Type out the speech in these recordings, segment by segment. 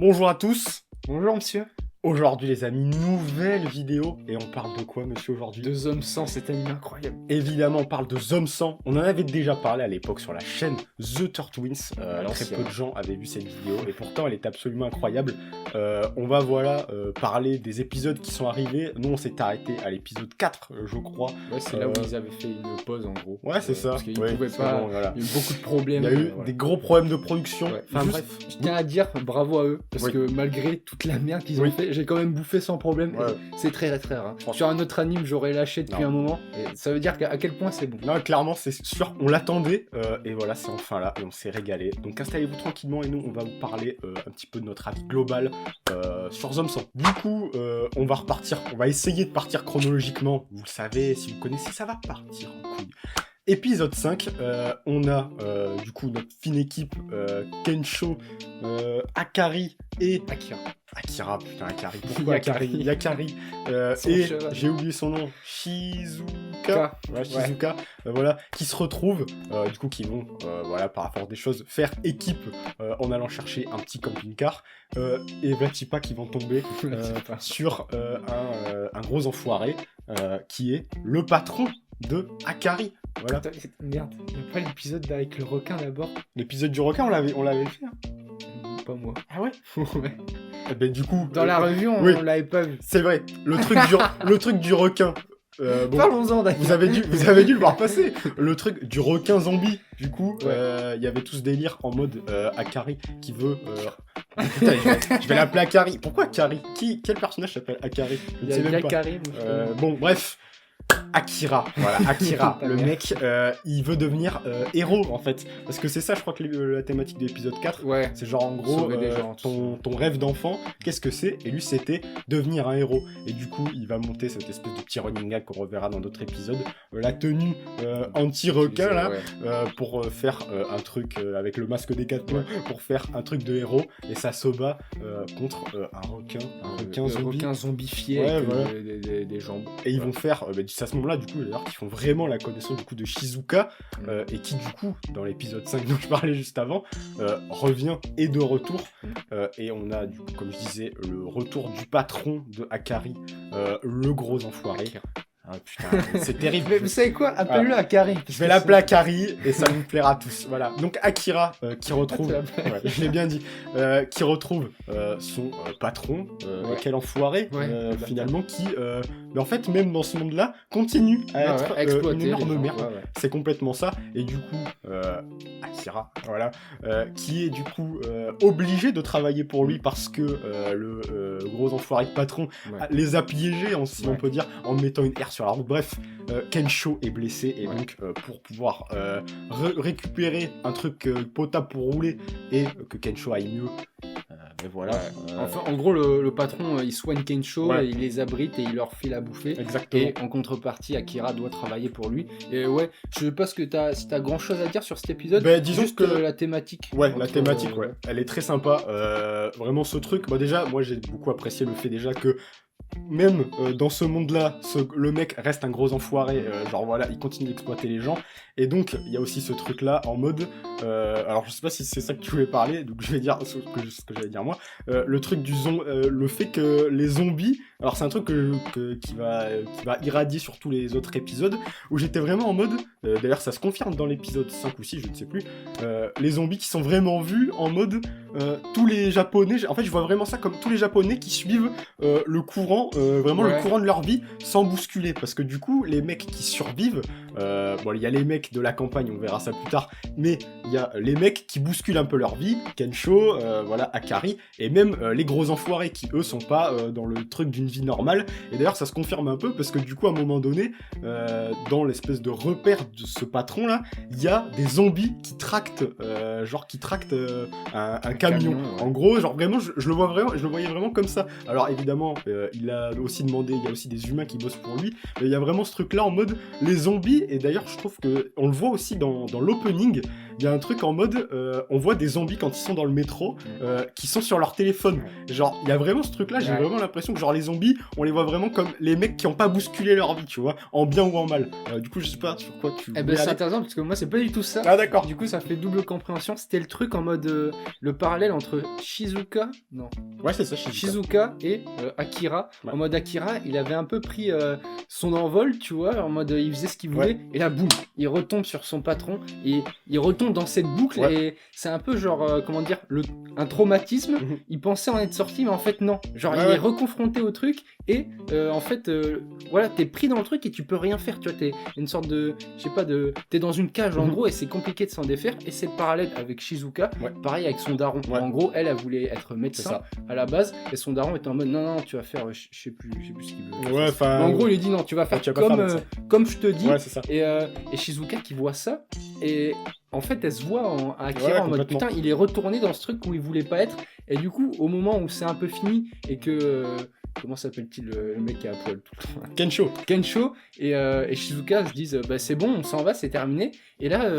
Bonjour à tous. Bonjour monsieur. Aujourd'hui les amis, nouvelle vidéo. Et on parle de quoi monsieur aujourd'hui? De Zom 100, cet anime incroyable. Évidemment on parle de Zom 100. On en avait déjà parlé à l'époque sur la chaîne The Turtwins. Très peu de gens avaient vu cette vidéo et pourtant elle est absolument incroyable. On va parler des épisodes qui sont arrivés. Nous on s'est arrêté à l'épisode 4 je crois. Ouais, c'est là où ils avaient fait une pause en gros. Ouais c'est ça. Parce qu'ils pouvaient pas, bon, voilà. il y a eu beaucoup de problèmes. Il y a eu des gros problèmes de production. Ouais. Enfin Juste, bref. je tiens à dire bravo à eux, parce que malgré toute la merde qu'ils ont fait, j'ai quand même bouffé sans problème. Ouais. C'est très très rare. Sur un autre anime, j'aurais lâché depuis un moment. Et ça veut dire à quel point c'est bon. Non, clairement, c'est sûr, on l'attendait. Et voilà, c'est enfin là, et on s'est régalé. Donc installez-vous tranquillement et nous, on va vous parler un petit peu de notre avis global sur Zom 100. Du coup, on va repartir, on va essayer de partir chronologiquement. Vous le savez, si vous connaissez, ça va partir en couille. Épisode 5, on a du coup notre fine équipe Kensho, Akari et Akira, putain, Akari, pourquoi Akari Yakari, et j'ai oublié son nom, Shizuka, voilà, qui se retrouvent, du coup qui vont, voilà, par la force des choses, faire équipe en allant chercher un petit camping-car, et Vlatipa qui vont tomber sur un gros enfoiré, qui est le patron de Akari. Voilà. Attends, merde, il n'y a pas l'épisode avec le requin d'abord. L'épisode du requin, on l'avait fait. Hein. Pas moi. Ah ouais. Ouais. Eh ben, du coup, dans la revue, on l'avait pas vu. C'est vrai. Le truc du requin. Bon, parlons-en d'ailleurs. Vous avez dû le voir passer. Le truc du requin zombie. Du coup, il y avait tout ce délire en mode Akari qui veut. Putain, je vais l'appeler Akari. Pourquoi Akari? Quel personnage s'appelle Akari? Je ne sais même pas. Akari, bon, bref. Akira, voilà, Akira, le mec, il veut devenir héros en fait, parce que c'est ça je crois que la thématique de l'épisode 4, c'est genre en gros, ton rêve d'enfant, qu'est-ce que c'est? Et lui c'était devenir un héros, et du coup il va monter cette espèce de petit running gag qu'on reverra dans d'autres épisodes, la tenue anti-requin là, pour faire un truc avec le masque des Décathlon, pour faire un truc de héros, et ça se bat contre un requin zombifié avec des jambes. Et ils vont faire, c'est à ce moment-là, du coup, d'ailleurs, qu'ils font vraiment la connaissance du coup de Shizuka, et qui, du coup, dans l'épisode 5 dont je parlais juste avant, revient et de retour. Et on a, du coup, comme je disais, le retour du patron de Akari, le gros enfoiré. Ah putain, c'est terrible. Mais vous savez quoi? Appelle-le Akari. Je vais l'appeler Akari et ça vous plaira tous. Voilà. Donc Akira qui retrouve, je l'ai bien dit, qui retrouve son patron, quel enfoiré finalement, qui, mais en fait même dans ce monde-là continue à être une énorme merde. C'est complètement ça. Et du coup, Akira, voilà, qui est du coup obligé de travailler pour lui parce que le gros enfoiré de patron les a piégés, si on peut dire, en mettant une R sur la route. Bref, Kensho est blessé et donc pour pouvoir récupérer un truc potable pour rouler et que Kensho aille mieux, mais voilà. Enfin, en gros, le patron il soigne Kensho, et il les abrite et il leur file à bouffer. Exactement. Et en contrepartie, Akira doit travailler pour lui. Et je sais pas si t'as grand chose à dire sur cet épisode. Disons juste que la thématique. La thématique, elle est très sympa. Vraiment ce truc. Déjà, moi j'ai beaucoup apprécié le fait déjà que même dans ce monde-là, le mec reste un gros enfoiré, genre voilà, il continue d'exploiter les gens, et donc il y a aussi ce truc-là en mode, alors je sais pas si c'est ça que tu voulais parler, donc je vais dire ce que j'allais dire moi, le truc le fait que les zombies, alors c'est un truc qui va irradier sur tous les autres épisodes, où j'étais vraiment en mode, d'ailleurs ça se confirme dans l'épisode 5 ou 6, je ne sais plus, les zombies qui sont vraiment vus en mode, tous les japonais, en fait je vois vraiment ça comme tous les japonais qui suivent le courant, le courant de leur vie sans bousculer, parce que du coup les mecs qui survivent, il y a les mecs de la campagne, on verra ça plus tard, mais il y a les mecs qui bousculent un peu leur vie, Kensho, Akari, et même les gros enfoirés qui eux sont pas dans le truc d'une vie normale. Et d'ailleurs ça se confirme un peu parce que du coup à un moment donné, dans l'espèce de repère de ce patron là, il y a des zombies qui tractent un camion. En gros, genre vraiment je le voyais vraiment comme ça. Alors évidemment il a aussi demandé, il y a aussi des humains qui bossent pour lui, mais il y a vraiment ce truc là en mode les zombies. Et d'ailleurs je trouve que on le voit aussi dans l'opening, il y a un truc en mode, on voit des zombies quand ils sont dans le métro, qui sont sur leur téléphone. Genre, il y a vraiment ce truc-là, j'ai vraiment l'impression que genre les zombies, on les voit vraiment comme les mecs qui ont pas bousculé leur vie, tu vois, en bien ou en mal. Du coup, je sais pas sur quoi tu... Eh ben c'est intéressant parce que moi c'est pas du tout ça. Ah d'accord. Du coup ça fait double compréhension. C'était le truc en mode le parallèle entre Shizuka, non, Ouais, c'est ça, Shizuka et Akira. Ouais. En mode Akira, il avait un peu pris son envol, tu vois, en mode il faisait ce qu'il voulait, et là boum, il retombe sur son patron et il retombe dans cette boucle et c'est un peu genre comment dire un traumatisme. Il pensait en être sorti mais en fait non. Genre il est reconfronté au truc et en fait voilà, t'es pris dans le truc et tu peux rien faire, tu vois, t'es une sorte de, je sais pas, t'es dans une cage en gros et c'est compliqué de s'en défaire. Et c'est le parallèle avec Shizuka, pareil avec son daron. En gros, elle voulait être médecin à la base et son daron était en mode non, tu vas faire, je sais plus ce qu'il veut. Ouais, enfin. En gros, il lui dit non, tu vas faire comme je te dis. Ouais, c'est ça. Et Shizuka qui voit ça et en fait, elle se voit à Akira en mode putain, il est retourné dans ce truc où il voulait pas être. Et du coup, au moment où c'est un peu fini et que comment s'appelle-t-il le mec qui a à poil tout le temps? Kensho et Shizuka se disent bah c'est bon, on s'en va, c'est terminé. Et là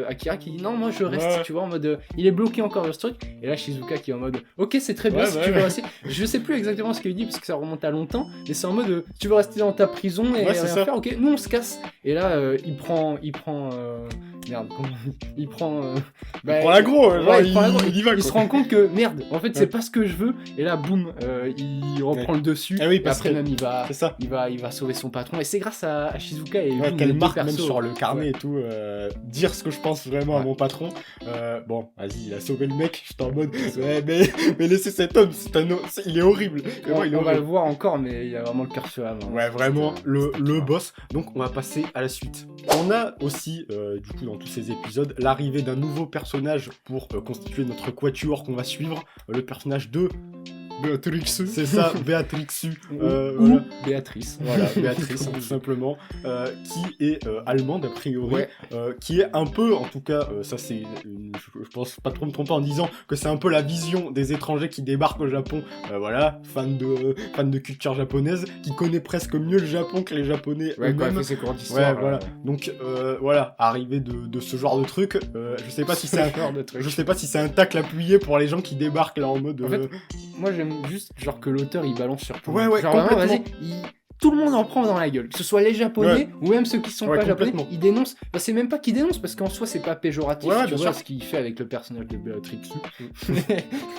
Akira qui dit non, moi je reste, tu vois, en mode il est bloqué encore dans ce truc. Et là Shizuka qui est en mode ok, c'est très bien si tu veux rester. Je sais plus exactement ce qu'il dit parce que ça remonte à longtemps, mais c'est en mode tu veux rester dans ta prison et rien faire, ok, nous on se casse. Et là il prend merde, comment il prend l'agro, genre il y va, il se rend compte que merde, en fait c'est pas ce que je veux. Et là boum, il reprend le dessus. Ah oui, et après même il va sauver son patron et c'est grâce à Shizuka et qu'elle marque même sur le carnet et tout, dire ce que je pense vraiment à mon patron. Bon, vas-y, il a sauvé le mec, j'étais en mode mais laissez cet homme, il est horrible. On va le voir encore, mais il a vraiment le cœur sur la main. Ouais, vraiment le boss. Donc on va passer à la suite. On a aussi du coup dans tous ces épisodes l'arrivée d'un nouveau personnage pour constituer notre quatuor qu'on va suivre, le personnage de Béatrix, c'est ça, Béatrix. Ou Béatrice. Voilà, Béatrice, tout simplement, qui est allemande, a priori, qui est un peu, en tout cas, ça c'est, je pense pas trop me tromper en disant que c'est un peu la vision des étrangers qui débarquent au Japon, voilà, fan de culture japonaise, qui connaît presque mieux le Japon que les Japonais eux-mêmes. Quand fait ses cours d'histoire. Voilà. Donc, voilà, arrivé de ce genre de truc, je sais pas si c'est un tacle appuyé pour les gens qui débarquent là en mode... En fait, moi j'aime juste genre que l'auteur il balance sur tout. Ouais, genre vraiment, vas-y, tout le monde en prend dans la gueule, que ce soit les japonais ou même ceux qui sont pas japonais, ils dénoncent. Bah, c'est même pas qu'ils dénoncent parce qu'en soi c'est pas péjoratif, tu vois ce qu'il fait avec le personnage de Béatrix.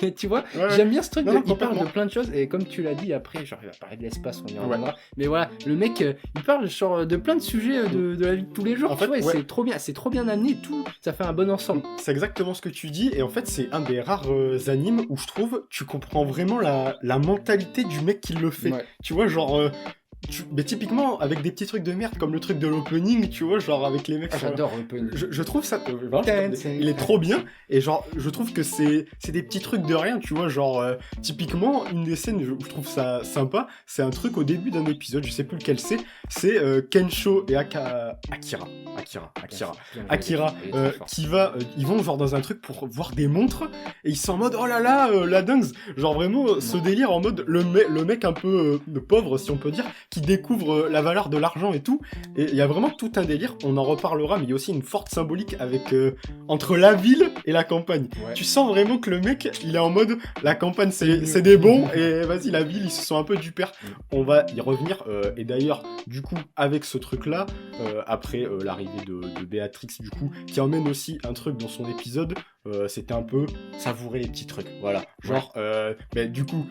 Mais tu vois, j'aime bien ce truc, il parle de plein de choses et comme tu l'as dit après, genre il va parler de l'espace, on y reviendra. Mais voilà, le mec il parle genre de plein de sujets de la vie de tous les jours, en fait, tu vois, c'est trop bien amené, tout, ça fait un bon ensemble. C'est exactement ce que tu dis et en fait c'est un des rares animes où je trouve tu comprends vraiment la mentalité du mec qui le fait. Tu vois, genre mais typiquement avec des petits trucs de merde comme le truc de l'opening, tu vois, genre avec les mecs. J'adore l'opening. Je trouve ça il est trop bien et genre je trouve que c'est des petits trucs de rien, tu vois, genre typiquement une des scènes je trouve ça sympa, c'est un truc au début d'un épisode, je sais plus lequel c'est Kensho et Akira qui ils vont genre dans un truc pour voir des montres et ils sont en mode oh là là la dingue, genre vraiment ce délire en mode le mec un peu pauvre si on peut dire, qui découvre la valeur de l'argent et tout, et il y a vraiment tout un délire, on en reparlera, mais il y a aussi une forte symbolique avec entre la ville et la campagne. Tu sens vraiment que le mec, il est en mode, la campagne c'est des bons, et vas-y, la ville, ils se sont un peu du père. On va y revenir, et d'ailleurs, du coup, avec ce truc-là, après l'arrivée de Béatrix, du coup, qui emmène aussi un truc dans son épisode, c'était un peu savourer les petits trucs, voilà. Genre, du coup,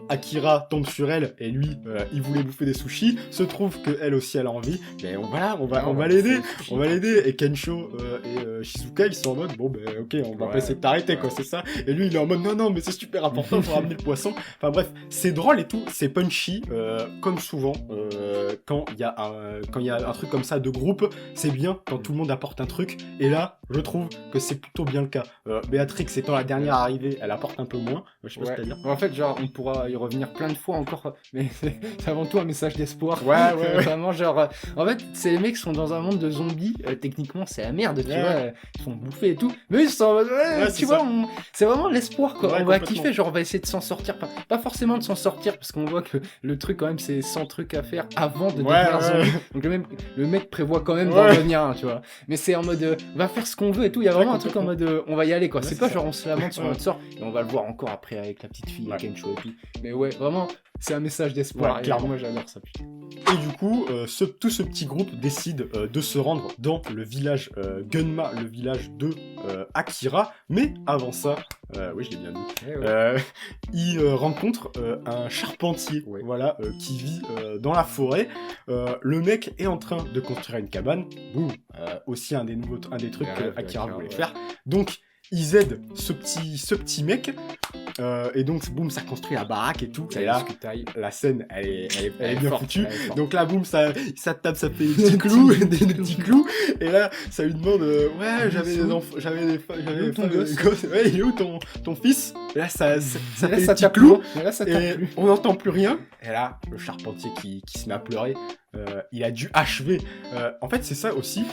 Akira tombe sur elle, et lui, il voulait bouffer des sushis, se trouve qu'elle aussi elle a envie, mais on va l'aider, et Kensho et Shizuka ils sont en mode bon ok, on va pas essayer de t'arrêter quoi, c'est ça, et lui il est en mode non mais c'est super important, faut ramener le poisson, enfin bref, c'est drôle et tout, c'est punchy, comme souvent, quand il y a un truc comme ça de groupe, c'est bien quand tout le monde apporte un truc, et là je trouve que c'est plutôt bien le cas. Béatrix étant la dernière arrivée, elle apporte un peu moins. Je sais pas ce que t'as à dire. En fait, genre, on pourra y revenir plein de fois encore, mais c'est avant tout un message d'espoir. Ouais. Vraiment, genre, en fait, ces mecs sont dans un monde de zombies. Techniquement, c'est la merde, tu vois. Ils sont bouffés et tout. Mais ils sont en mode, tu vois, c'est vraiment l'espoir, quoi. On va kiffer, genre, on va essayer de s'en sortir. Pas forcément de s'en sortir, parce qu'on voit que le truc, quand même, c'est 100 trucs à faire avant de devenir zombie. Donc, le mec prévoit quand même d'en devenir un, tu vois. Mais c'est en mode, on va faire ce qu'on veut et tout. Il y a vraiment un truc en mode, on va y aller, quoi. C'est pas genre, on se lamente sur notre sort. Et on va le voir encore après avec la petite fille, Kensho et puis. Mais ouais, vraiment, c'est un message d'espoir. Clairement. Moi, j'adore ça, putain. Et du coup, tout ce petit groupe décide de se rendre dans le village Gunma, le village de Akira. Mais avant ça, oui, je l'ai bien dit, il rencontre un charpentier, voilà, qui vit dans la forêt. Le mec est en train de construire une cabane. Boum, aussi un des trucs qu'Akira voulait faire. Donc, ils aident ce petit mec, et donc boum, ça construit la baraque et tout. Et là, la scène, elle est bien foutue. Donc là, boum, ça tape, ça fait des petits clous, des petits clous. Et là, ça lui demande, j'avais des enfants, j'avais des gosses. Ouais, il est où ton fils? Et là, ça fait des petits clous. Et on n'entend plus rien. Et là, le charpentier qui se met à pleurer. Il a dû achever. En fait, c'est ça aussi.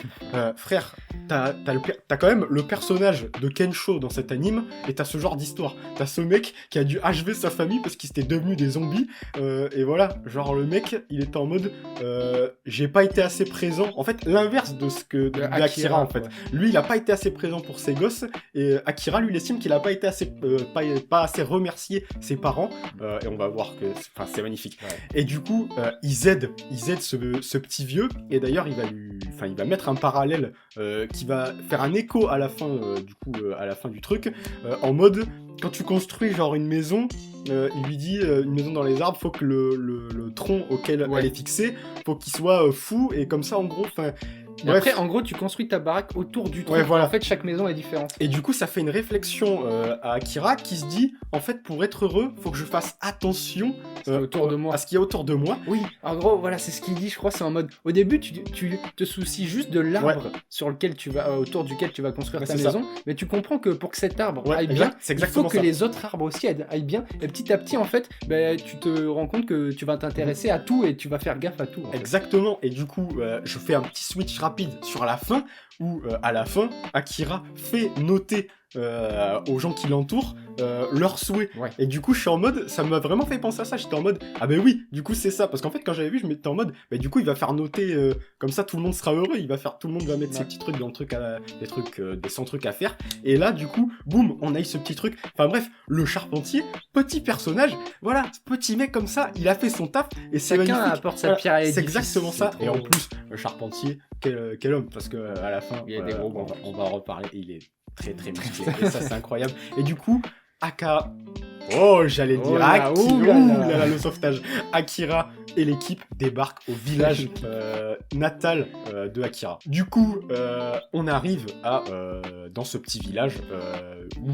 Frère, t'as quand même le personnage de Kensho dans cet anime, et t'as ce genre d'histoire. T'as ce mec qui a dû achever sa famille parce qu'ils étaient devenus des zombies. Et voilà, genre le mec, il était en mode j'ai pas été assez présent. En fait, l'inverse de ce que de Akira, en fait. Lui, il a pas été assez présent pour ses gosses, et Akira, lui, il estime qu'il a pas été assez pas assez remercié ses parents. Et on va voir que c'est magnifique. Et du coup, ils aident ce petit vieux, et d'ailleurs il va mettre un parallèle qui va faire un écho à la fin à la fin du truc, en mode quand tu construis genre une maison, il lui dit une maison dans les arbres, faut que le tronc auquel elle est fixée, faut qu'il soit fou, et comme ça en gros, après, en gros, tu construis ta baraque autour du tronc. Voilà. En fait, chaque maison est différente. Et du coup, ça fait une réflexion à Akira qui se dit, en fait, pour être heureux, faut que je fasse attention autour de moi. À ce qu'il y a autour de moi. Oui, en gros, voilà, c'est ce qu'il dit, je crois, c'est en mode... Au début, tu te soucies juste de l'arbre sur lequel tu vas, autour duquel tu vas construire ta maison, mais tu comprends que pour que cet arbre aille bien, il faut que les autres arbres aussi aillent bien, et petit à petit, en fait, tu te rends compte que tu vas t'intéresser à tout, et tu vas faire gaffe à tout. Exactement, et du coup, je fais un petit switch rapide sur la fin, où à la fin, Akira fait noter aux gens qui l'entourent leurs souhaits. Et du coup, je suis en mode, ça m'a vraiment fait penser à ça. J'étais en mode, ah ben oui, du coup, c'est ça. Parce qu'en fait, quand j'avais vu, je m'étais en mode, du coup, il va faire noter, comme ça, tout le monde sera heureux. Tout le monde va mettre ses petits trucs dans le truc, des 100 trucs à faire. Et là, du coup, boum, on a eu ce petit truc. Enfin bref, le charpentier, petit personnage, voilà, ce petit mec comme ça, il a fait son taf. Et c'est magnifique. Chacun apporte sa pierre à l'édifice. C'est exactement ça. Et en plus, le charpentier, quel homme. Parce que à la fin, il y a des gros on va en reparler. Et il est très très musclé. Et ça, c'est incroyable. Et du coup, j'allais dire Akira, le sauvetage. Akira et l'équipe débarquent au village natal de Akira. Du coup, on arrive dans ce petit village où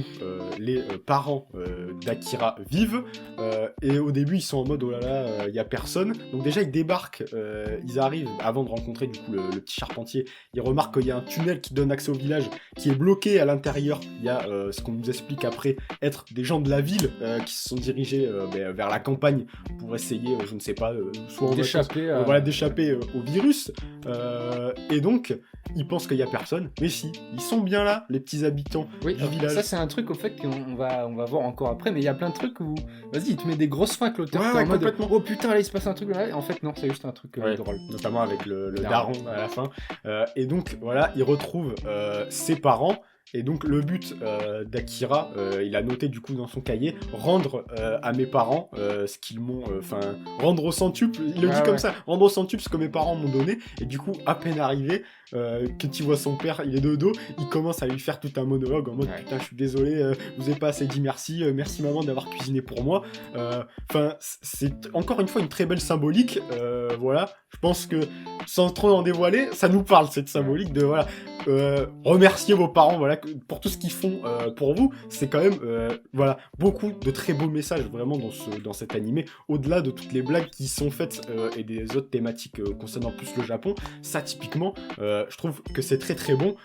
les parents d'Akira vivent. Et au début, ils sont en mode oh là là, il y a personne. Donc déjà, ils débarquent, ils arrivent avant de rencontrer du coup le petit charpentier. Ils remarquent qu'il y a un tunnel qui donne accès au village qui est bloqué à l'intérieur. Il y a ce qu'on nous explique après être des gens de la ville qui se sont dirigés vers la campagne pour essayer, je ne sais pas, soit d'échapper au virus. Et donc, ils pensent qu'il n'y a personne, mais si, ils sont bien là, les petits habitants du village. Ça, c'est un truc au fait qu'on va voir encore après, mais il y a plein de trucs où, vas-y, il te met des grosses fins que l'auteur en mode oh putain, là il se passe un truc là. En fait, non, c'est juste un truc drôle. Notamment avec le daron à la fin. Et donc, voilà, il retrouve ses parents. Et donc le but d'Akira, il a noté du coup dans son cahier, rendre à mes parents ce qu'ils m'ont, rendre au centuple, il le dit comme ça, rendre au centuple ce que mes parents m'ont donné. Et du coup, à peine arrivé, que tu vois son père, il est de dos, il commence à lui faire tout un monologue en mode putain, je suis désolé, vous avez pas assez dit merci, merci maman d'avoir cuisiné pour moi. C'est encore une fois une très belle symbolique, voilà. Je pense que sans trop en dévoiler, ça nous parle cette symbolique de voilà, remercier vos parents, voilà, pour tout ce qu'ils font pour vous, c'est quand même voilà, beaucoup de très beaux messages vraiment dans cet animé, au-delà de toutes les blagues qui sont faites et des autres thématiques concernant plus le Japon. Ça typiquement, je trouve que c'est très très bon,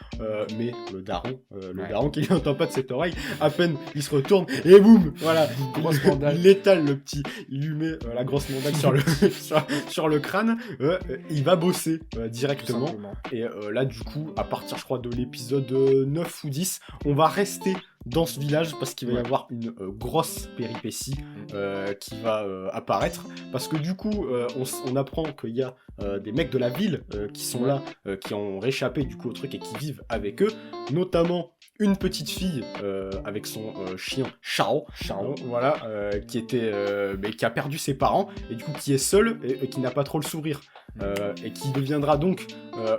mais le daron qui n'entend pas de cette oreille, à peine il se retourne et boum, voilà, grosse mandale. Il étale le petit, il lui met la grosse mandale sur le crâne, il va bosser directement. Et là du coup, à partir je crois de l'épisode 9 ou 10, on va rester dans ce village parce qu'il va y avoir une grosse péripétie qui va apparaître, parce que du coup on apprend qu'il y a des mecs de la ville qui sont là, qui ont réchappé du coup au truc et qui vivent avec eux, notamment une petite fille avec son chien Charo, voilà, qui a perdu ses parents et du coup qui est seule et qui n'a pas trop le sourire, et qui deviendra donc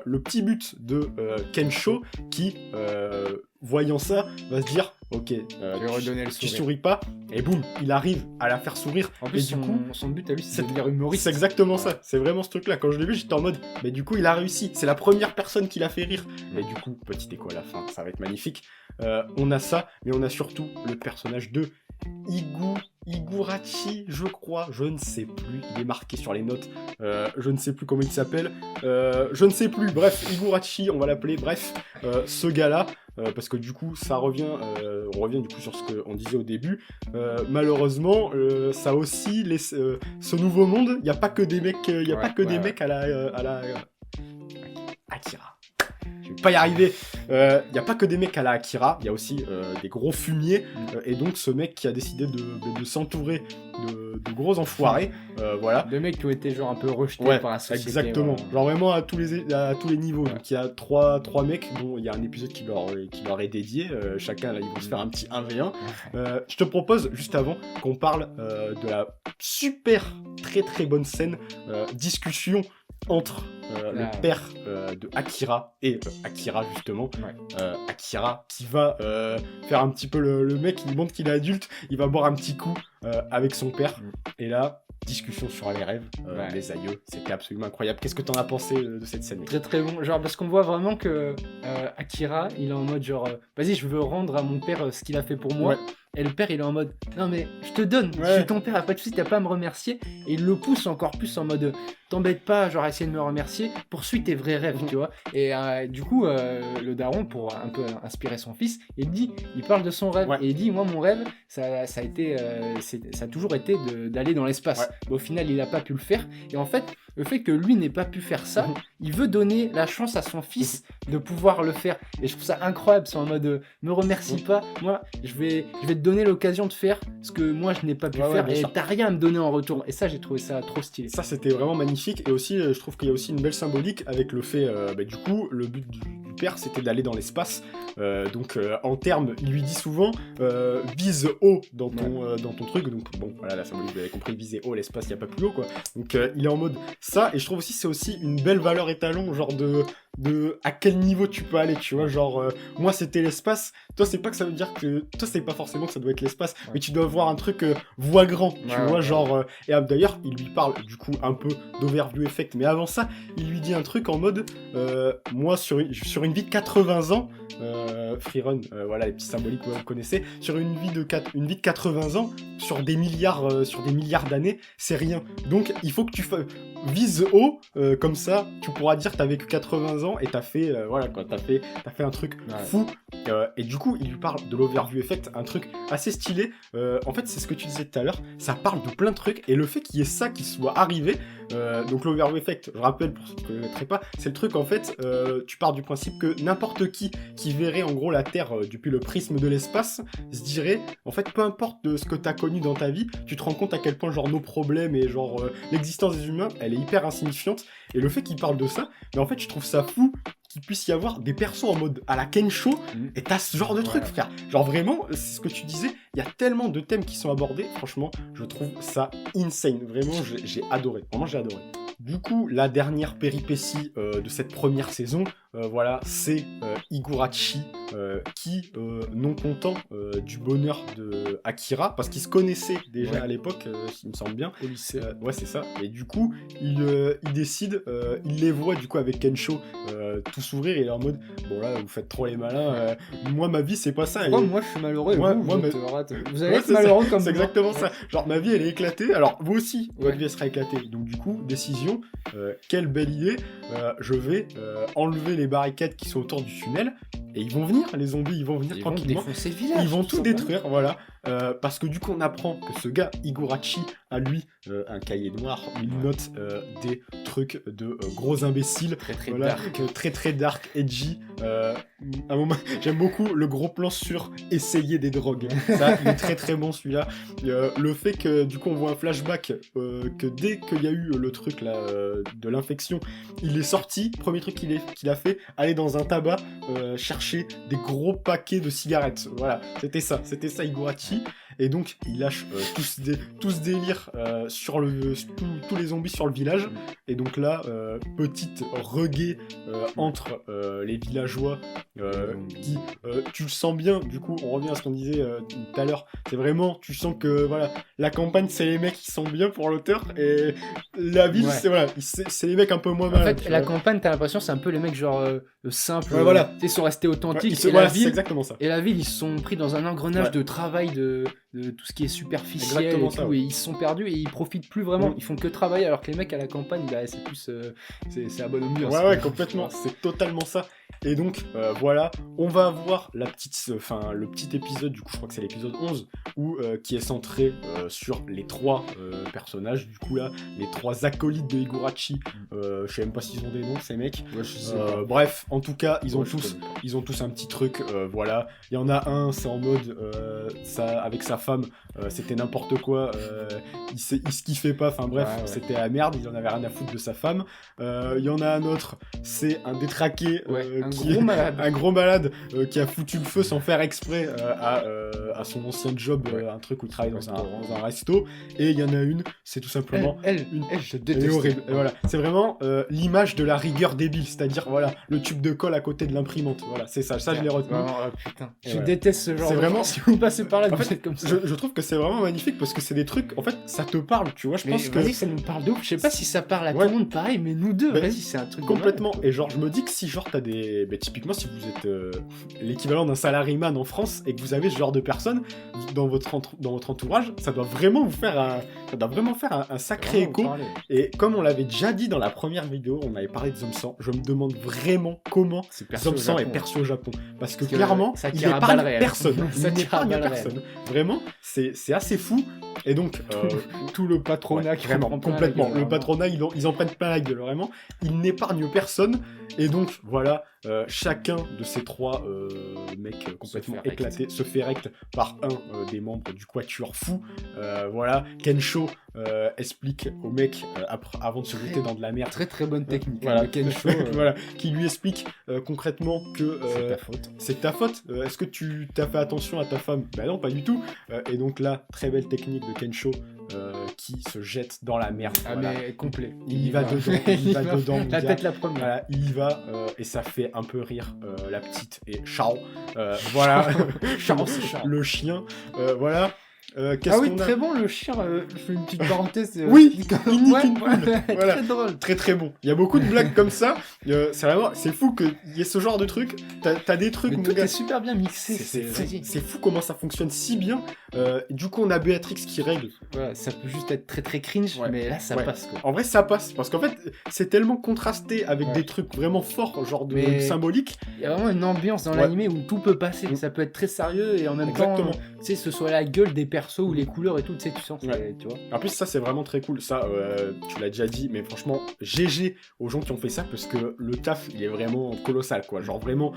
le petit but de Kensho, qui voyant ça va se dire ok, tu souris pas, et boum, il arrive à la faire sourire. En plus, et du coup, son but à lui, c'est de devenir humoriste. C'est exactement ça, c'est vraiment ce truc-là. Quand je l'ai vu, j'étais en mode, mais du coup, il a réussi. C'est la première personne qui l'a fait rire. Et du coup, petit écho à la fin, ça va être magnifique. On a ça, mais on a surtout le personnage de Higurashi, je crois, je ne sais plus, il est marqué sur les notes, je ne sais plus comment il s'appelle, je ne sais plus, bref, Higurashi, on va l'appeler, bref, ce gars-là, parce que du coup, ça revient, on revient du coup sur ce qu'on disait au début, malheureusement, ça aussi, ce nouveau monde, il n'y a pas que des mecs, des mecs à la Akira. Je vais pas y arriver. Il n'y a pas que des mecs à la Akira, il y a aussi des gros fumiers, et donc ce mec qui a décidé de s'entourer de gros enfoirés, voilà. Des mecs qui ont été genre un peu rejetés par la société. Exactement, genre vraiment à tous les niveaux. Donc il y a trois mecs dont il y a un épisode qui leur est dédié, chacun là ils vont se faire un petit 1v1. Je te propose juste avant qu'on parle de la super très très bonne scène discussion entre le père de Akira et Akira justement, Akira qui va faire un petit peu le mec, il montre qu'il est adulte, il va boire un petit coup avec son père, et là discussion sur les rêves, les aïeux, c'était absolument incroyable. Qu'est-ce que t'en as pensé de cette scène? Très très bon, genre parce qu'on voit vraiment que Akira il est en mode genre vas-y, je veux rendre à mon père ce qu'il a fait pour moi. Et le père, il est en mode non mais je te donne, je suis ton père, pas de soucis, t'as pas à me remercier. Et il le pousse encore plus en mode t'embête pas, genre essayer de me remercier, poursuis tes vrais rêves, tu vois. Et du coup, le daron, pour un peu inspirer son fils, il parle de son rêve. Et il dit moi mon rêve, ça a toujours été d'aller dans l'espace. Mais au final, il a pas pu le faire. Et en fait, le fait que lui n'ait pas pu faire ça, il veut donner la chance à son fils de pouvoir le faire. Et je trouve ça incroyable, c'est en mode me remercie pas, moi je vais te donner l'occasion de faire ce que moi je n'ai pas pu faire, et t'as rien à me donner en retour. Et ça, j'ai trouvé ça trop stylé. Ça, c'était vraiment magnifique. Et aussi, je trouve qu'il y a aussi une belle symbolique avec le fait, du coup, le but du père, c'était d'aller dans l'espace. Donc, en termes, il lui dit souvent, vise haut dans ton truc. Donc, bon, voilà, la symbolique, vous avez compris, viser haut, l'espace, il n'y a pas plus haut, quoi. Donc, il est en mode ça. Et je trouve aussi, c'est aussi une belle valeur étalon, genre de à quel niveau tu peux aller, tu vois, genre moi c'était l'espace, toi c'est pas que ça veut dire que toi c'est pas forcément que ça doit être l'espace, mais tu dois voir un truc voix grand, tu vois, genre et d'ailleurs il lui parle du coup un peu d'overview effect, mais avant ça il lui dit un truc en mode moi sur une vie de 80 ans, Freerun, voilà les petits symboliques que vous connaissez, sur une vie de 80 ans, sur des milliards d'années, c'est rien. Donc il faut que tu vises haut, comme ça tu pourras dire que t'as vécu 80 ans et t'as fait voilà quoi, t'as fait un truc fou. Et du coup il lui parle de l'overview effect, un truc assez stylé. En fait c'est ce que tu disais tout à l'heure, ça parle de plein de trucs, et le fait qu'il y ait ça qui soit arrivé, donc l'overview effect, je rappelle pour ceux qui ne connaîtraient pas, c'est le truc en fait, tu pars du principe que n'importe qui verrait en gros la Terre depuis le prisme de l'espace se dirait en fait peu importe de ce que t'as connu dans ta vie, tu te rends compte à quel point genre nos problèmes et genre l'existence des humains elle est hyper insignifiante. Et le fait qu'il parle de ça, mais en fait je trouve ça fou qu'il puisse y avoir des persos en mode à la Kensho, et t'as ce genre de truc, frère. Genre vraiment, c'est ce que tu disais, il y a tellement de thèmes qui sont abordés, franchement, je trouve ça insane. Vraiment, j'ai adoré. Vraiment, j'ai adoré. Du coup, la dernière péripétie de cette première saison, voilà, c'est Higurashi qui, non content du bonheur de Akira, parce qu'ils se connaissaient déjà à l'époque, il me semble bien. Au lycée. Ouais, c'est ça. Et du coup, il décide, il les voit du coup avec Kensho tout sourire, et il est en mode, bon là, vous faites trop les malins, moi ma vie c'est pas ça. Moi je suis malheureux, moi, vous allez être malheureux comme c'est moi. exactement ça. Genre ma vie elle est éclatée, alors vous aussi, Ouais. votre vie elle sera éclatée. Donc du coup, décision, quelle belle idée, je vais enlever les barricades qui sont autour du tunnel, et ils vont venir, les zombies, ils vont venir Ils vont tranquillement. défoncer le village. Ils vont tout simplement. détruire, voilà. Parce que du coup, on apprend que ce gars, Higurashi, a lui un cahier noir où il note des trucs de gros imbéciles. Très très Voilà, dark. très très dark, edgy. Un moment, j'aime beaucoup le gros plan sur essayer des drogues. Ça, il est très très bon celui-là. Le fait que du coup on voit un flashback, que dès qu'il y a eu le truc là de l'infection, il est sorti. Premier truc qu'il a fait, aller dans un tabac chercher des gros paquets de cigarettes. Voilà, c'était ça Higurashi. Et donc il lâche tout ce délire sur tous les zombies sur le village. Et donc là, petite regaie entre les villageois qui, tu le sens bien, du coup on revient à ce qu'on disait tout à l'heure, c'est vraiment, tu sens que voilà, la campagne c'est les mecs qui sont bien pour l'auteur, et la ville c'est voilà, c'est les mecs un peu moins En mal. fait, la campagne, t'as l'impression c'est un peu les mecs genre simples, Ouais, voilà. ils sont restés authentiques, Ouais, et voilà, la c'est ville, exactement ça. et la ville, ils se sont pris dans un engrenage Ouais. de travail de tout ce qui est superficiel Exactement et ça, tout, ouais. et ils se sont perdus et ils profitent plus vraiment, Mm. ils font que travailler, alors que les mecs à la campagne, bah, c'est plus c'est à bonne ambiance. Ouais, complètement, c'est totalement ça. Et donc, voilà, on va avoir le petit épisode, du coup, je crois que c'est l'épisode 11, qui est centré sur les 3 personnages, du coup, là, les 3 acolytes de Higurashi. Je sais même pas s'ils ont des noms, ces mecs. Ouais, je sais pas. Bref, en tout cas, ils ont Ouais, je tous connais pas. Ils ont tous un petit truc, voilà. Il y en a un, c'est en mode, avec sa femme, c'était n'importe quoi, il se kiffait pas, enfin bref, Ouais. c'était la merde, il en avait rien à foutre de sa femme. Il y en a un autre, c'est un détraqué, un gros malade qui a foutu le feu sans faire exprès à son ancien job, un truc où il travaille dans un resto. Et il y en a une, c'est tout simplement... Elle, je Elle est déteste. horrible. Et voilà, c'est vraiment l'image de la rigueur débile, c'est-à-dire voilà, le tube de colle à côté de l'imprimante. Voilà, c'est ça je l'ai retenu. Vraiment, putain. Et Je voilà. déteste ce genre. C'est de vraiment- Si vous passez par là, En vous fait, êtes comme ça. je trouve que c'est vraiment magnifique parce que c'est des trucs, en fait, ça te parle, tu vois. Je Mais pense que vas-y, ça nous parle de ouf. Je sais pas si ça parle à Ouais. tout le monde pareil, mais nous deux, Bah, vas-y, c'est un truc de complètement. malade. Et genre, je me dis que si genre t'as des, typiquement si vous êtes l'équivalent d'un salaryman en France et que vous avez ce genre de personnes dans votre entourage, ça doit vraiment vous faire un sacré Vraiment, écho. parler. Et comme on l'avait déjà dit dans la première vidéo, on avait parlé de Zomsan, je me demande vraiment comment C'est perçu au Zomsan est Japon. perçu au Japon. Parce que Parce que clairement, ça il tire à n'épargne balles réelles. personne. Ça Il tire à n'épargne balles personne. Vraiment, c'est assez fou. Et donc, Tout le patronat ouais, qui vraiment, en prend plein la complètement. gueule, Le vraiment. patronat, ils en prennent plein la gueule, vraiment. Ils n'épargnent personne. Et donc, voilà, chacun de ces 3 mecs complètement fait recte. éclatés se fait recte par un des membres du Quatuor Fou. Voilà, Kensho explique au mec, avant de se jeter dans de la merde, Très très bonne technique. voilà, Le Kensho, voilà, qui lui explique concrètement que c'est ta faute. c'est ta faute. Est-ce que tu t'as fait attention à ta femme? Bah non, pas du tout. Et donc là, très belle technique de Kensho qui se jette dans la merde. Ah voilà. mais complet. Il y va dedans, il y va dedans, mon La gars. tête la première. Voilà, il y va et ça fait un peu rire la petite et Chao. Voilà, Chao, c'est Chao. le chien. Voilà. Qu'est-ce Ah oui, qu'on a très bon le chien. Je fais une petite parenthèse. Oui, ouais, il nique une poule. ouais, Voilà. très drôle. Très très bon. Il y a beaucoup de blagues comme ça. C'est fou qu'il y ait ce genre de truc. T'as des trucs, Mais mon tout gars. est super bien mixé. C'est fou comment ça fonctionne si bien. Du coup, on a Béatrix qui règle. Voilà, ça peut juste être très très cringe, Ouais. mais là ça Ouais. passe quoi. En vrai, ça passe. Parce qu'en fait, c'est tellement contrasté avec Ouais. des trucs vraiment forts, genre de Mais- symbolique. Il y a vraiment une ambiance dans Ouais. l'animé où tout peut passer. Mm. Ça peut être très sérieux et en même Exactement. temps, tu sais, ce soit la gueule des persos ou les couleurs et tout, tu sais, tu sens, Ouais. tu vois. En plus, ça, c'est vraiment très cool. Ça, tu l'as déjà dit, mais franchement, GG aux gens qui ont fait ça parce que le taf, il est vraiment colossal, quoi. Genre, vraiment,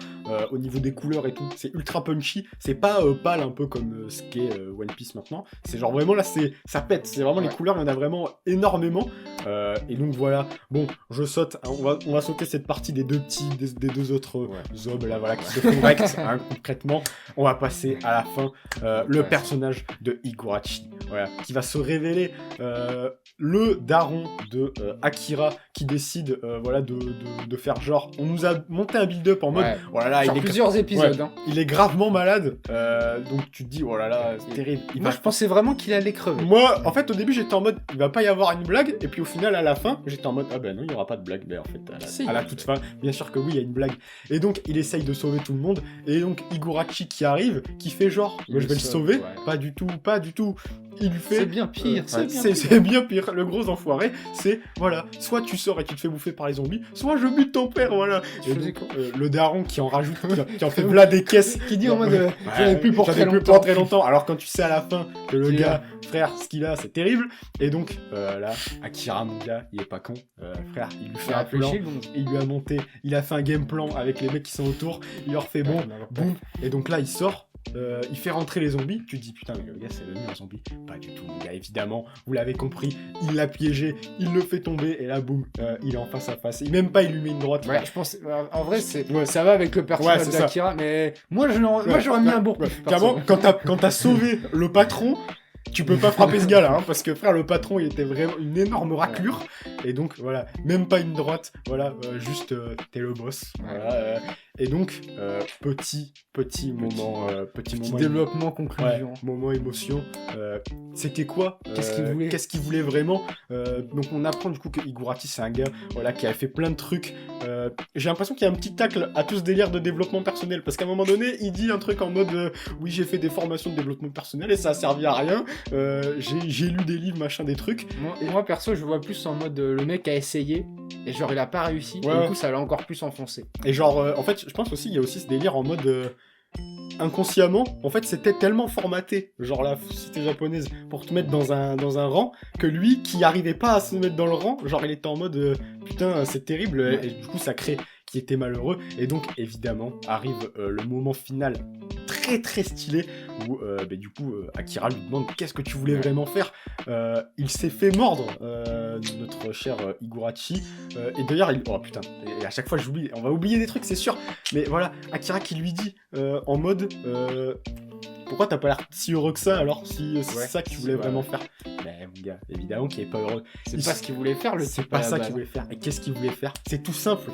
au niveau des couleurs et tout, c'est ultra punchy. C'est pas pâle, un peu comme ce qu'est One Piece maintenant. C'est genre vraiment là, ça pète. C'est vraiment les Ouais. couleurs, il y en a vraiment énormément. Et donc voilà, bon, je saute, hein, on va sauter cette partie des deux autres hommes là, voilà, qui se font recte, hein, concrètement. On va passer à la fin, le personnage de Higurashi, voilà, qui va se révéler le daron de Akira, qui décide voilà, de faire genre, on nous a monté un build-up en mode, oh là là, il est plusieurs épisodes, hein. Il est gravement malade, donc tu te dis, oh là là, c'est terrible. Moi, je pensais vraiment qu'il allait crever. Moi, en fait, au début, j'étais en mode, il va pas y avoir une blague, et puis au final, à la fin, j'étais en mode, ah ben non, il y aura pas de blague, mais en fait, à la toute fin, bien sûr que oui, il y a une blague. Et donc, il essaye de sauver tout le monde, et donc, Higurashi qui arrive, qui fait genre, moi, je vais le sauver, pas du tout. Il lui fait... C'est bien pire, c'est bien pire. Le gros enfoiré, c'est, voilà, soit tu sors et tu te fais bouffer par les zombies, soit je bute ton père, voilà. Et donc, le daron qui en rajoute, qui en fait v'là des caisses. Qui dit en mode, j'en ai plus pour très longtemps. Alors quand tu sais à la fin que le gars, frère, ce qu'il a, c'est terrible. Et donc, là, Akira, mon gars, il est pas con. Frère, il lui fait un plan, il lui a monté, il a fait un game plan avec les mecs qui sont autour, il leur fait bon, boum. Et donc là, il sort. Il fait rentrer les zombies, tu te dis putain mais le gars c'est devenu un zombie, pas du tout le gars, évidemment, vous l'avez compris, il l'a piégé, il le fait tomber et là boum, il est en face à face, et même pas il lui met une droite. Ouais, je pense, en vrai ça va avec le personnage d'Akira, mais moi j'aurais mis un bourre. Clairement, quand t'as sauvé le patron, tu peux pas frapper ce gars-là, hein, parce que frère, le patron, il était vraiment une énorme raclure, et donc voilà, même pas une droite, voilà, juste t'es le boss, voilà, et donc petit moment, petit développement, conclusion, moment émotion. C'était quoi Qu'est-ce qu'il voulait vraiment Donc on apprend du coup que Higurashi c'est un gars, voilà, qui a fait plein de trucs. J'ai l'impression qu'il y a un petit tacle à tout ce délire de développement personnel, parce qu'à un moment donné, il dit un truc en mode oui, j'ai fait des formations de développement personnel et ça a servi à rien. J'ai lu des livres, machin, des trucs. Moi perso, je vois plus en mode le mec a essayé et genre il a pas réussi. Et du coup, ça l'a encore plus enfoncé. Et genre, en fait, je pense aussi il y a aussi ce délire en mode inconsciemment, en fait, c'était tellement formaté, genre la cité japonaise, pour te mettre dans un rang, que lui, qui arrivait pas à se mettre dans le rang, genre il était en mode putain, c'est terrible, et du coup ça crée qui était malheureux, et donc évidemment arrive le moment final très très stylé où du coup Akira lui demande qu'est-ce que tu voulais vraiment faire. Il s'est fait mordre, notre cher Higurashi, et d'ailleurs oh putain, et à chaque fois j'oublie, on va oublier des trucs c'est sûr, mais voilà, Akira qui lui dit en mode pourquoi t'as pas l'air si heureux que ça alors si c'est ça que tu voulais vraiment faire. Ben mon gars, évidemment qu'il est pas heureux. C'est pas ce qu'il voulait faire, c'est pas ça qu'il voulait faire. Et qu'est-ce qu'il voulait faire? C'est tout simple.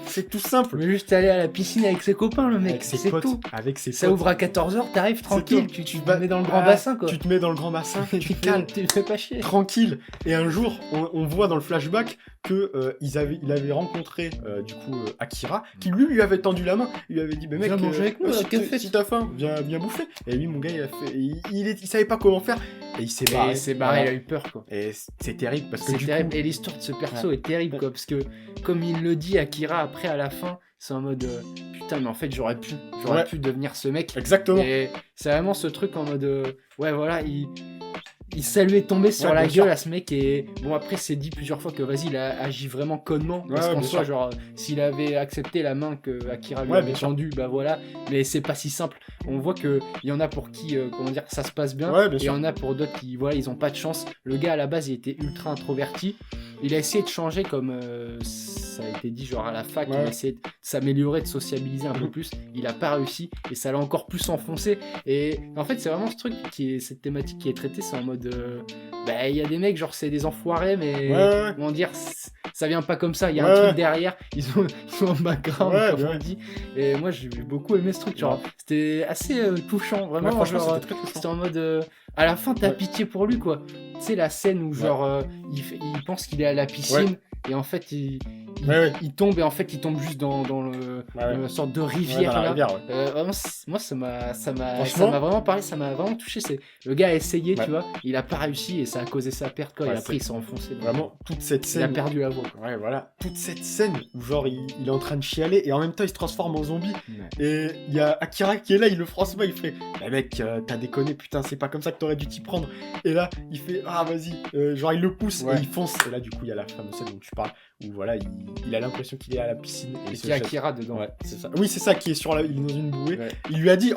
Mais juste aller à la piscine avec ses copains, le mec. Avec ses potes. Ça ouvre à 14h, t'arrives tranquille, tu te mets dans le grand bassin quoi. Tu te mets dans le grand bassin, tu te calmes, tu te fais pas chier. Tranquille. Et un jour, on voit dans le flashback que il avait rencontré du coup Akira, qui lui avait tendu la main, il lui avait dit mec, si t'as faim, viens bouffer. Et lui mon gars il savait pas comment faire et il s'est barré. Il a eu peur quoi. Et c'est terrible parce que et l'histoire de ce perso est terrible quoi, parce que comme il le dit Akira après à la fin, c'est en mode putain mais en fait j'aurais pu devenir ce mec. Exactement. Et c'est vraiment ce truc en mode ouais voilà, ça lui est tombé sur la gueule à ce mec, et bon après c'est dit plusieurs fois que vas-y il a agi vraiment connement, parce qu'en soi genre s'il avait accepté la main que Akira lui avait tendue, bah voilà, mais c'est pas si simple. On voit que il y en a pour qui comment dire ça se passe bien, et il y en a pour d'autres qui voilà ils ont pas de chance. Le gars à la base il était ultra introverti, il a essayé de changer comme ça a été dit genre à la fac, il a essayé de s'améliorer, de sociabiliser un peu plus, il a pas réussi et ça l'a encore plus enfoncé. Et en fait c'est vraiment ce truc cette thématique qui est traitée, c'est en mode il y a des mecs genre c'est des enfoirés, mais comment dire, ça vient pas comme ça, il y a un truc derrière, ils ont un background comme on dit, et moi j'ai beaucoup aimé ce truc, genre c'était assez touchant vraiment, franchement c'était très touchant. C'était en mode à la fin t'as pitié pour lui quoi, tu sais la scène où genre il pense qu'il est à la piscine et en fait il tombe, et en fait il tombe juste dans une sorte de rivière là. Vraiment, moi ça m'a vraiment parlé, ça m'a vraiment touché. C'est le gars a essayé, tu vois, il a pas réussi et ça a causé sa perte quoi. Et après il s'est enfoncé. Vraiment toute cette scène. Il a perdu la voix. Ouais voilà, toute cette scène où genre il est en train de chialer et en même temps il se transforme en zombie. Et il y a Akira qui est là, il le François, il fait mec t'as déconné, putain c'est pas comme ça que t'aurais dû t'y prendre. Et là il fait vas-y, genre il le pousse et il fonce. Et là du coup il y a la fameuse scène dont tu parles où voilà il a l'impression qu'il est à la piscine et il y a Akira dedans. C'est ça. Oui c'est ça, qui est il est dans une bouée. Il lui a dit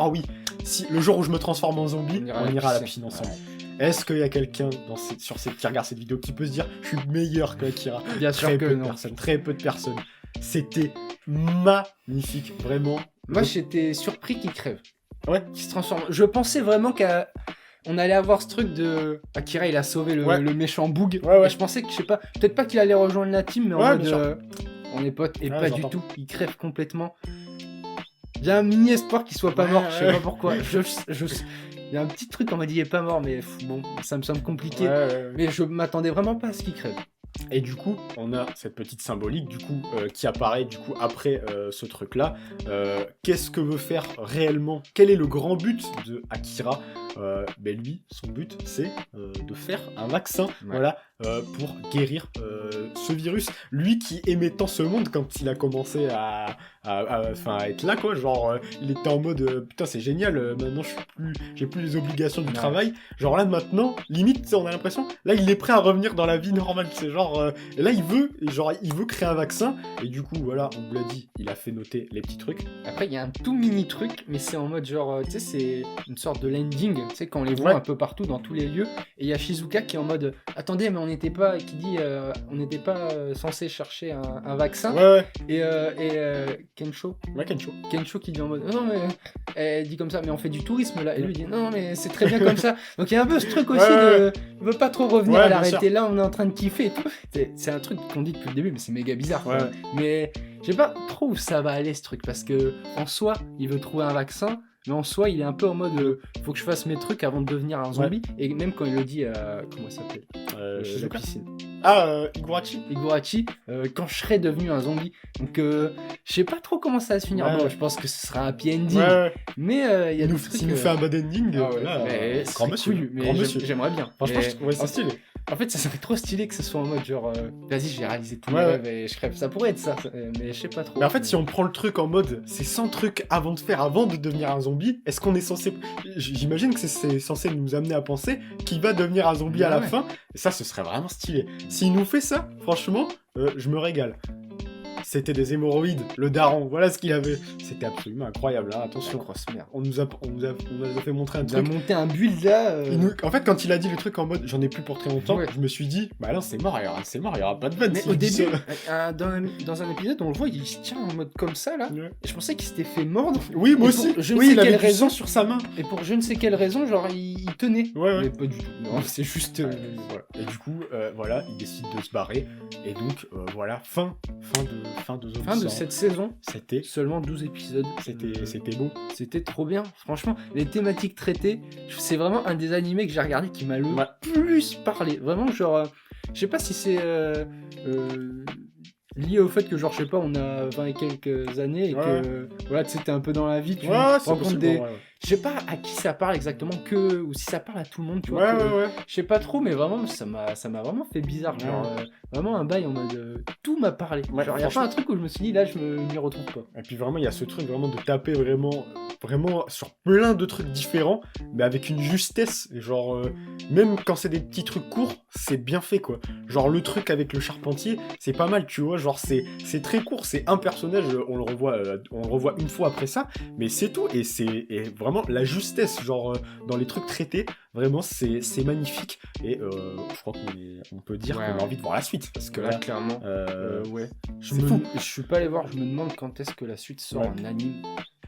si le jour où je me transforme en zombie on ira à la piscine ensemble. Est-ce qu'il y a quelqu'un qui regarde cette vidéo qui peut se dire je suis meilleur que Akira? Bien sûr que non. Très peu de personnes. C'était magnifique, vraiment. Moi, j'étais surpris qu'il crève. Ouais. Qu'il se transforme. Je pensais vraiment qu'on allait avoir ce truc de Akira, il a sauvé le méchant Boog. Ouais. Et je pensais que, je sais pas, peut-être pas qu'il allait rejoindre la team, mais en mode on est potes. Et pas du tout. Il crève complètement. Il y a un mini espoir qu'il soit pas mort. Je sais pas pourquoi. Il y a un petit truc, on m'a dit il est pas mort, mais bon, ça me semble compliqué. Mais je m'attendais vraiment pas à ce qu'il crève. Et du coup, on a cette petite symbolique qui apparaît après ce truc-là. Qu'est-ce que veut faire réellement? Quel est le grand but de Akira? Lui, son but, c'est de faire un vaccin, pour guérir ce virus. Lui qui aimait tant ce monde quand il a commencé à être là, quoi. Genre, il était en mode putain, c'est génial. Maintenant, j'ai plus les obligations du travail. Genre là, maintenant, limite, on a l'impression, là, il est prêt à revenir dans la vie normale. C'est genre, et là, il veut créer un vaccin. Et du coup, voilà, on vous l'a dit, il a fait noter les petits trucs. Après, il y a un tout mini truc, mais c'est en mode genre, tu sais, c'est une sorte de landing, tu sais, quand on les voit un peu partout dans tous les lieux. Et il y a Shizuka qui est en mode, attendez, mais on n'était pas censé chercher un vaccin. Et Kensho qui dit en mode, non, mais elle dit comme ça, mais on fait du tourisme là. Et lui dit, non, mais c'est très bien comme ça. Donc il y a un peu ce truc aussi on veut pas trop revenir à l'arrêter là, on est en train de kiffer et tout. C'est un truc qu'on dit depuis le début, mais c'est méga bizarre. Mais je sais pas trop où ça va aller ce truc, parce que en soi, il veut trouver un vaccin, mais en soi, il est un peu en mode faut que je fasse mes trucs avant de devenir un zombie. Et même quand il le dit, comment ça s'appelle la piscine. Higurashi, quand je serai devenu un zombie. Donc, je sais pas trop comment ça va se finir. Bon, je pense que ce sera un happy ending. Mais il y a des trucs. S'il nous fait un bad ending, grand monsieur. J'aimerais bien. Franchement, c'est stylé. En fait, ça serait trop stylé que ce soit en mode genre, vas-y, je vais réaliser tous mes rêves et je crève. Ça pourrait être ça, mais je sais pas trop. Mais en fait, si on prend le truc en mode, c'est 100 trucs avant de devenir un zombie, est-ce qu'on est censé... J'imagine que c'est censé nous amener à penser qu'il va devenir un zombie à la fin, et ça, ce serait vraiment stylé. S'il nous fait ça, franchement, je me régale. C'était des hémorroïdes, le daron, voilà ce qu'il avait. C'était absolument incroyable, hein, attention. Grosse merde. On nous a fait montrer un truc. Il a monté un build là. En fait, quand il a dit le truc en mode j'en ai plus pour très longtemps, je me suis dit, bah là c'est mort, il y aura pas de vanne. Mais au début, dans un épisode, on le voit, il se tient en mode comme ça là. Et je pensais qu'il s'était fait mordre. Oui, moi aussi. Il avait du sang sur sa main. Et pour je ne sais quelle raison, genre il tenait. Mais pas du tout. Non, c'est juste. Et du coup, il décide de se barrer. Et donc, fin de cette saison. C'était seulement 12 épisodes. C'était beau. C'était trop bien. Franchement, les thématiques traitées, c'est vraiment un des animés que j'ai regardé qui m'a le plus parlé. Vraiment, genre, je sais pas si c'est lié au fait que, genre, je sais pas, on a 20 et quelques années et que, voilà, tu sais, t'es un peu dans la vie, tu te rends compte des... Je sais pas à qui ça parle exactement, ou si ça parle à tout le monde, tu vois. Je sais pas trop, mais vraiment, ça m'a vraiment fait bizarre. Genre, vraiment un bail en mode. Tout m'a parlé. Genre, y a pas un truc où je me suis dit, là, je m'y retrouve pas. Et puis vraiment, il y a ce truc vraiment de taper vraiment sur plein de trucs différents, mais avec une justesse. Et genre, même quand c'est des petits trucs courts, c'est bien fait, quoi. Genre, le truc avec le charpentier, c'est pas mal, tu vois. Genre, c'est très court, c'est un personnage, on le revoit une fois après ça, mais c'est tout. Et vraiment la justesse, genre dans les trucs traités, vraiment c'est magnifique. Et je crois qu'on peut dire qu'on a envie de voir la suite, parce que là clairement c'est fou. Je suis pas allé voir, je me demande quand est-ce que la suite sort en anime,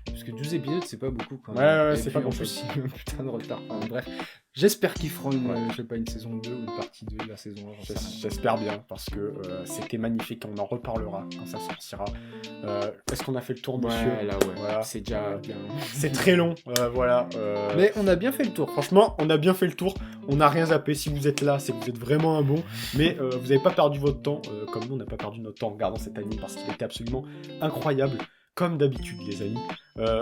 parce que 12 épisodes c'est pas beaucoup quand même. C'est pas grand-chose. En plus, putain de retard. Bref, j'espère qu'ils feront une saison 2 ou une partie 2 de la saison 1. J'espère bien, parce que c'était magnifique. On en reparlera quand ça sortira. Est-ce qu'on a fait le tour, monsieur? Voilà. C'est déjà bien. C'est très long, mais on a bien fait le tour. Franchement, on a bien fait le tour. On n'a rien zappé. Si vous êtes là, c'est que vous êtes vraiment un bon. Mais vous n'avez pas perdu votre temps, comme nous, on n'a pas perdu notre temps en regardant cet anime, parce qu'il était absolument incroyable. Comme d'habitude, les amis,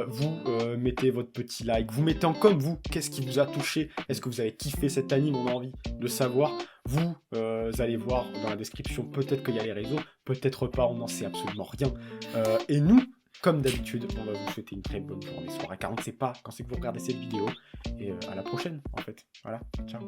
vous mettez votre petit like, vous mettez en com, vous, qu'est-ce qui vous a touché? Est-ce que vous avez kiffé cet anime? On a envie de savoir. Vous allez voir dans la description, peut-être qu'il y a les réseaux, peut-être pas, on n'en sait absolument rien. Et nous, comme d'habitude, on va vous souhaiter une très bonne journée, soirée, car on ne sait pas quand c'est que vous regardez cette vidéo. Et à la prochaine, en fait. Voilà, ciao.